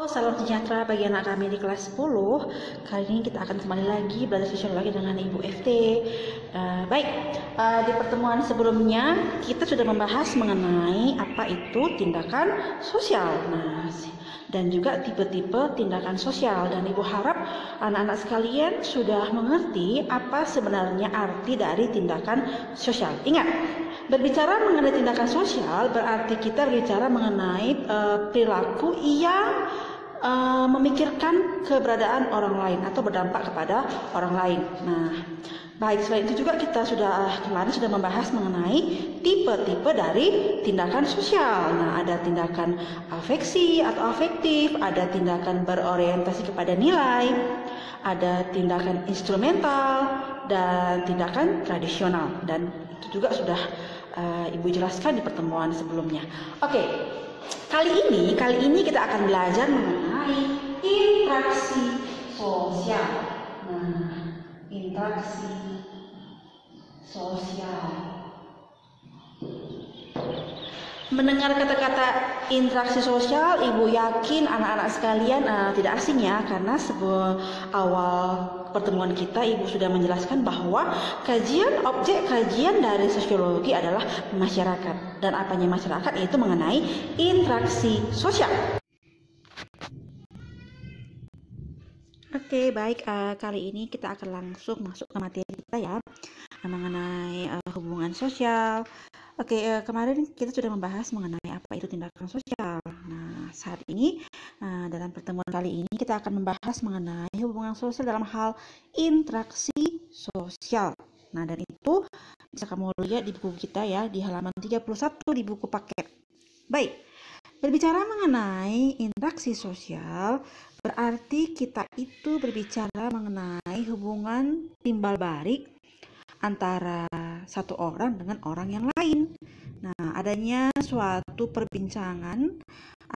Salam sejahtera bagi anak kami di kelas 10. Kali ini kita akan kembali lagi belajar sosiologi dengan Ibu FT. Di pertemuan sebelumnya kita sudah membahas mengenai apa itu tindakan sosial. Dan juga tipe-tipe tindakan sosial. Dan Ibu harap anak-anak sekalian sudah mengerti apa sebenarnya arti dari tindakan sosial. Ingat, berbicara mengenai tindakan sosial berarti kita berbicara mengenai perilaku yang memikirkan keberadaan orang lain atau berdampak kepada orang lain. Selain itu juga kita kemarin sudah membahas mengenai tipe-tipe dari tindakan sosial. Ada tindakan afeksi atau afektif, ada tindakan berorientasi kepada nilai, ada tindakan instrumental, dan tindakan tradisional. Dan itu juga sudah Ibu jelaskan di pertemuan sebelumnya. Oke, kali ini kita akan belajar mengenai interaksi sosial. Interaksi sosial. Mendengar kata-kata interaksi sosial, Ibu yakin anak-anak sekalian tidak asing ya, karena awal pertemuan kita Ibu sudah menjelaskan bahwa objek kajian dari sosiologi adalah masyarakat, dan apanya masyarakat yaitu mengenai interaksi sosial. Oke, baik, kali ini kita akan langsung masuk ke materi kita ya, mengenai hubungan sosial. Oke, kemarin kita sudah membahas mengenai apa itu tindakan sosial. Saat ini dalam pertemuan kali ini kita akan membahas mengenai hubungan sosial dalam hal interaksi sosial. Dan itu bisa kamu lihat di buku kita ya, di halaman 31 di buku paket. Baik, berbicara mengenai interaksi sosial berarti kita itu berbicara mengenai hubungan timbal balik antara satu orang dengan orang yang lain. Adanya suatu perbincangan,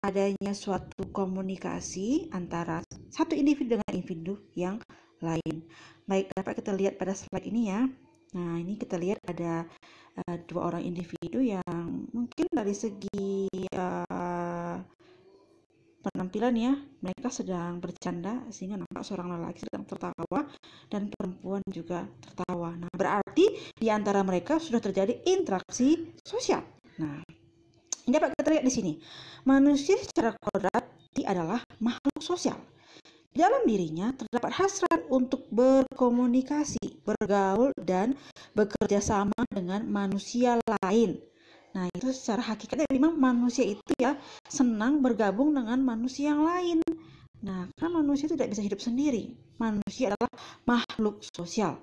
adanya suatu komunikasi antara satu individu dengan individu yang lain. Baik, dapat kita lihat pada slide ini ya. Ini kita lihat ada dua orang individu yang mungkin dari segi penampilan ya, mereka sedang bercanda sehingga nampak seorang lelaki sedang tertawa dan perempuan juga tertawa. Berarti di antara mereka sudah terjadi interaksi sosial. Ini dapat kita lihat di sini. Manusia secara kodrati adalah makhluk sosial. Di dalam dirinya terdapat hasrat untuk berkomunikasi, bergaul, dan bekerja sama dengan manusia lain. Itu secara hakikatnya memang manusia itu ya senang bergabung dengan manusia yang lain. Karena manusia tidak bisa hidup sendiri. Manusia adalah makhluk sosial.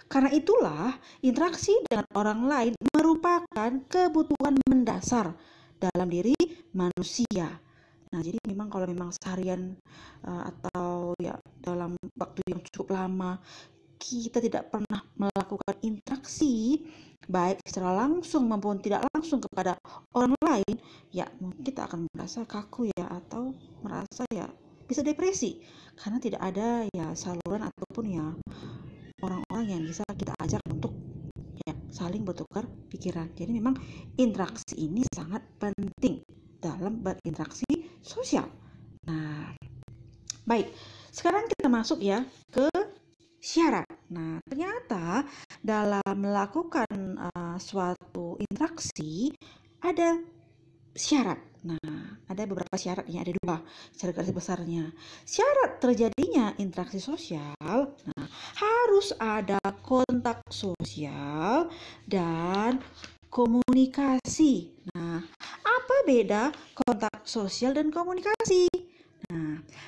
Karena itulah interaksi dengan orang lain merupakan kebutuhan mendasar dalam diri manusia. Jadi memang kalau memang seharian atau ya dalam waktu yang cukup lama kita tidak pernah melakukan interaksi baik secara langsung maupun tidak langsung kepada orang lain, ya mungkin kita akan merasa kaku ya, atau merasa ya bisa depresi karena tidak ada ya saluran ataupun ya orang-orang yang bisa kita ajak untuk ya saling bertukar pikiran. Jadi memang interaksi ini sangat penting dalam berinteraksi sosial. Baik, sekarang kita masuk ya ke syarat. Ternyata dalam melakukan suatu interaksi ada syarat. Ada beberapa syarat, ini ada dua secara garis besarnya. Syarat terjadinya interaksi sosial, harus ada kontak sosial dan komunikasi. Apa beda kontak sosial dan komunikasi?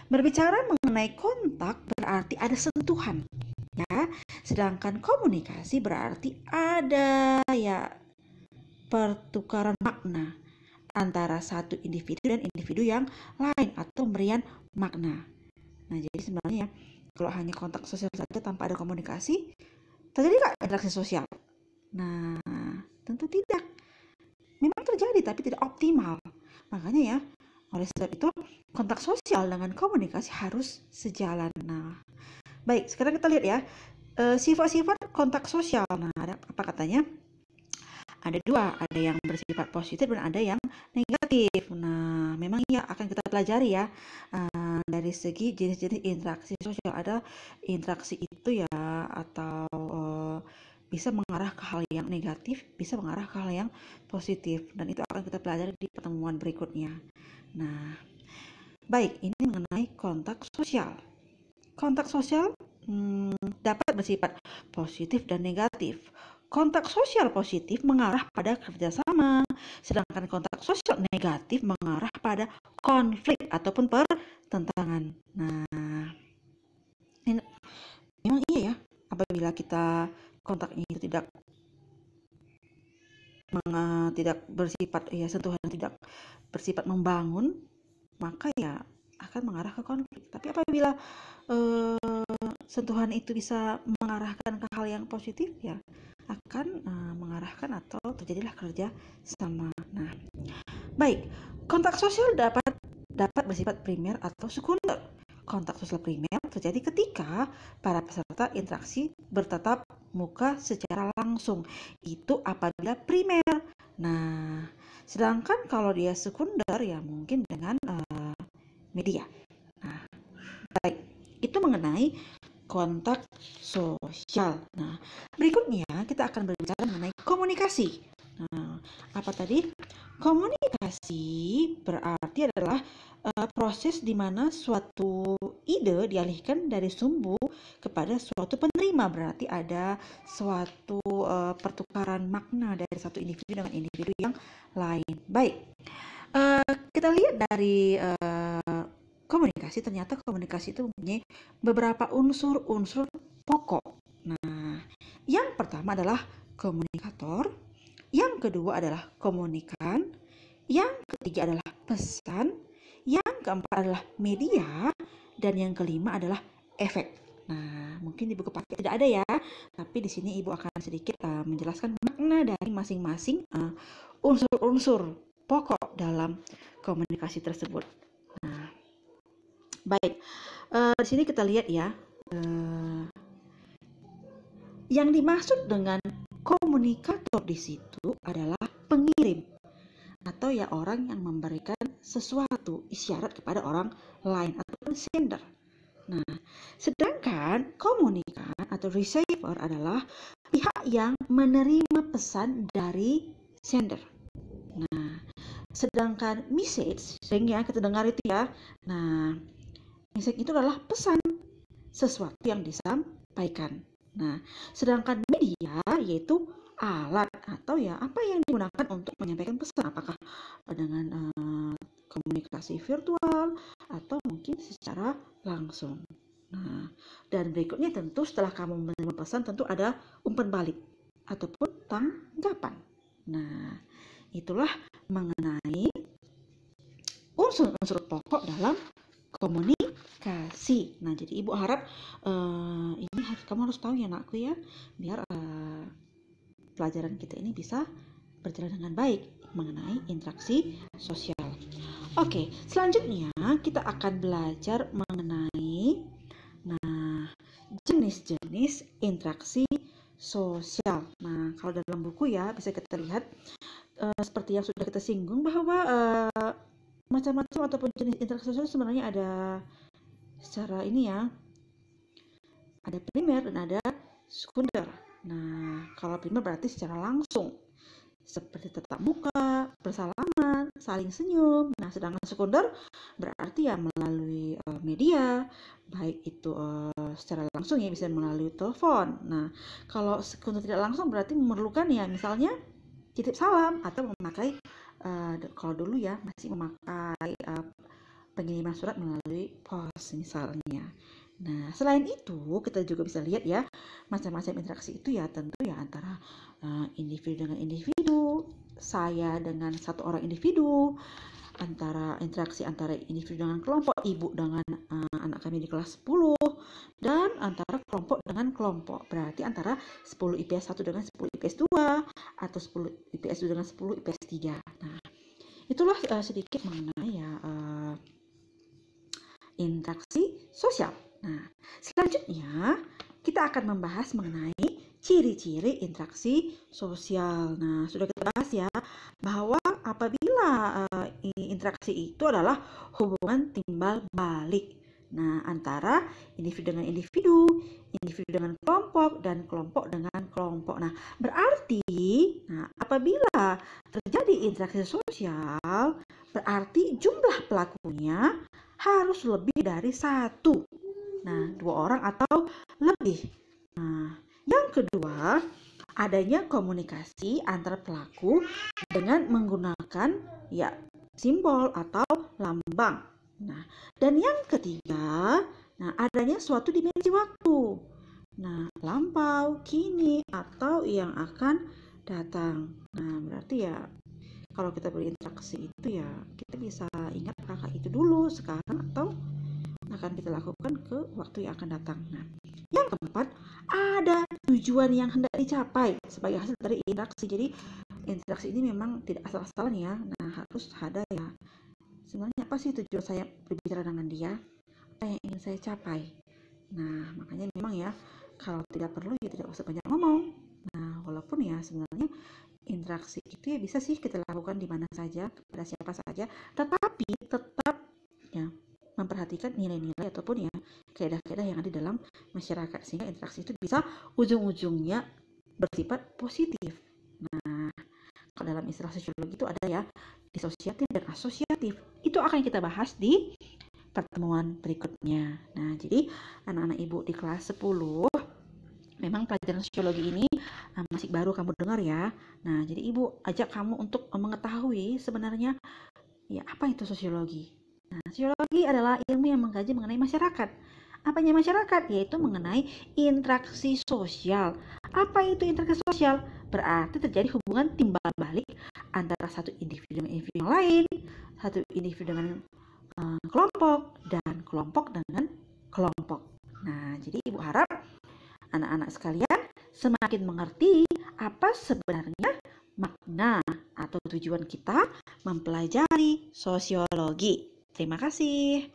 Berbicara mengenai kontak berarti ada sentuhan ya, sedangkan komunikasi berarti ada ya pertukaran makna antara satu individu dan individu yang lain atau pemberian makna. Jadi sebenarnya kalau hanya kontak sosial saja tanpa ada komunikasi, terjadi nggak interaksi sosial? Tentu tidak. Memang terjadi tapi tidak optimal. Makanya ya, oleh sebab itu kontak sosial dengan komunikasi harus sejalan. Baik, sekarang kita lihat ya sifat-sifat kontak sosial. Ada apa katanya? ada dua, ada yang bersifat positif dan ada yang negatif. Nah, memang ya akan kita pelajari ya dari segi jenis-jenis interaksi sosial. Ada interaksi itu ya atau bisa mengarah ke hal yang negatif, bisa mengarah ke hal yang positif, dan itu akan kita pelajari di pertemuan berikutnya. Nah, baik, ini mengenai kontak sosial. Kontak sosial dapat bersifat positif dan negatif. Kontak sosial positif mengarah pada kerjasama, sedangkan kontak sosial negatif mengarah pada konflik ataupun pertentangan. Nah, memang iya ya, apabila kita kontaknya itu tidak bersifat ya sentuhan tidak bersifat membangun, maka ya akan mengarah ke konflik. Tapi apabila sentuhan itu bisa mengarahkan ke hal yang positif, ya akan mengarahkan atau terjadilah kerja sama. Nah, baik, kontak sosial dapat bersifat primer atau sekunder. Kontak sosial primer terjadi ketika para peserta interaksi bertatap muka secara langsung. Itu apabila primer. Nah, sedangkan kalau dia sekunder ya mungkin dengan media. Nah, baik, itu mengenai kontak sosial. Nah, berikutnya kita akan berbicara mengenai komunikasi. Nah, apa tadi? Komunikasi berarti adalah proses di mana suatu ide dialihkan dari sumbu kepada suatu penerima. Berarti ada suatu pertukaran makna dari satu individu dengan individu yang lain. Baik, kita lihat dari komunikasi, ternyata komunikasi itu mempunyai beberapa unsur-unsur pokok. Nah, yang pertama adalah komunikator, yang kedua adalah komunikan, yang ketiga adalah pesan, yang keempat adalah media, dan yang kelima adalah efek. Nah, mungkin di buku paket tidak ada ya, tapi di sini Ibu akan sedikit menjelaskan makna dari masing-masing unsur-unsur pokok dalam komunikasi tersebut. Nah, baik, di sini kita lihat ya, yang dimaksud dengan komunikator di situ adalah pengirim atau ya orang yang memberikan sesuatu isyarat kepada orang lain atau sender. Nah, sedangkan komunikan atau receiver adalah pihak yang menerima pesan dari sender. Nah, sedangkan message, sehingga kita dengar itu ya. Nah, message itu adalah pesan, sesuatu yang disampaikan. Nah, sedangkan media yaitu alat atau ya apa yang digunakan untuk menyampaikan pesan, apakah dengan komunikasi virtual atau mungkin secara langsung. Nah, dan berikutnya tentu setelah kamu menerima pesan tentu ada umpan balik ataupun tanggapan. Nah, itulah mengenai unsur-unsur pokok dalam komunikasi. Nah, jadi Ibu harap ini kamu harus tahu ya nakku ya, biar pelajaran kita ini bisa berjalan dengan baik mengenai interaksi sosial. Oke, selanjutnya kita akan belajar mengenai jenis-jenis interaksi sosial. Nah, kalau dalam buku ya bisa kita lihat seperti yang sudah kita singgung bahwa macam-macam ataupun jenis interaksi sosial sebenarnya ada secara ini ya, ada primer dan ada sekunder. Nah, kalau primer berarti secara langsung seperti tatap muka, bersalaman, saling senyum. Nah, sedangkan sekunder berarti ya melalui media, baik itu secara langsung ya bisa melalui telepon. Nah, kalau sekunder tidak langsung berarti memerlukan ya misalnya titip salam atau memakai kalau dulu ya masih memakai pengiriman surat melalui pos misalnya. Nah, selain itu kita juga bisa lihat ya macam-macam interaksi itu ya tentu ya antara individu dengan individu, saya dengan satu orang individu, antara interaksi antara individu dengan kelompok, ibu dengan anak kami di kelas 10, dan antara kelompok dengan kelompok. Berarti antara 10 IPS 1 dengan 10 IPS 2 atau 10 IPS 2 dengan 10 IPS 3. Nah, itulah sedikit mengenai ya interaksi sosial. Nah, selanjutnya kita akan membahas mengenai ciri-ciri interaksi sosial. Nah, sudah kita bahas ya bahwa apabila interaksi itu adalah hubungan timbal balik. Nah, antara individu dengan individu, individu dengan kelompok, dan kelompok dengan kelompok. Nah, berarti apabila terjadi interaksi sosial, berarti jumlah pelakunya harus lebih dari satu. Nah, 2 orang atau lebih. Nah, yang kedua, adanya komunikasi antar pelaku dengan menggunakan simbol atau lambang. Nah, dan yang ketiga, adanya suatu dimensi waktu. Nah, lampau, kini, atau yang akan datang. Nah, berarti ya kalau kita berinteraksi itu ya kita bisa ingat kakak itu dulu, sekarang, atau akan kita lakukan ke waktu yang akan datang. Nah, yang keempat, ada tujuan yang hendak dicapai sebagai hasil dari interaksi. Jadi interaksi ini memang tidak asal-asalan ya. Nah, harus ada ya. Sebenarnya apa sih tujuan saya berbicara dengan dia? Apa yang ingin saya capai? Nah, makanya memang ya kalau tidak perlu ya tidak usah banyak ngomong. Nah, walaupun ya sebenarnya interaksi itu ya bisa sih kita lakukan di mana saja, kepada siapa saja, tetapi tetap ya memperhatikan nilai-nilai ataupun ya kaidah-kaidah yang ada dalam masyarakat sehingga interaksi itu bisa ujung-ujungnya bersifat positif. Nah, kalau dalam istilah sosiologi itu ada ya disosiatif dan asosiatif. Itu akan kita bahas di pertemuan berikutnya. Nah, jadi anak-anak ibu di kelas 10 memang pelajaran sosiologi ini masih baru kamu dengar ya. Nah, jadi ibu ajak kamu untuk mengetahui sebenarnya ya apa itu sosiologi. Nah, sosiologi adalah ilmu yang mengkaji mengenai masyarakat. Apanya masyarakat? Yaitu mengenai interaksi sosial. Apa itu interaksi sosial? Berarti terjadi hubungan timbal balik antara satu individu dengan individu yang lain, satu individu dengan kelompok, dan kelompok dengan kelompok. Nah, jadi ibu harap anak-anak sekalian semakin mengerti apa sebenarnya makna atau tujuan kita mempelajari sosiologi. Terima kasih.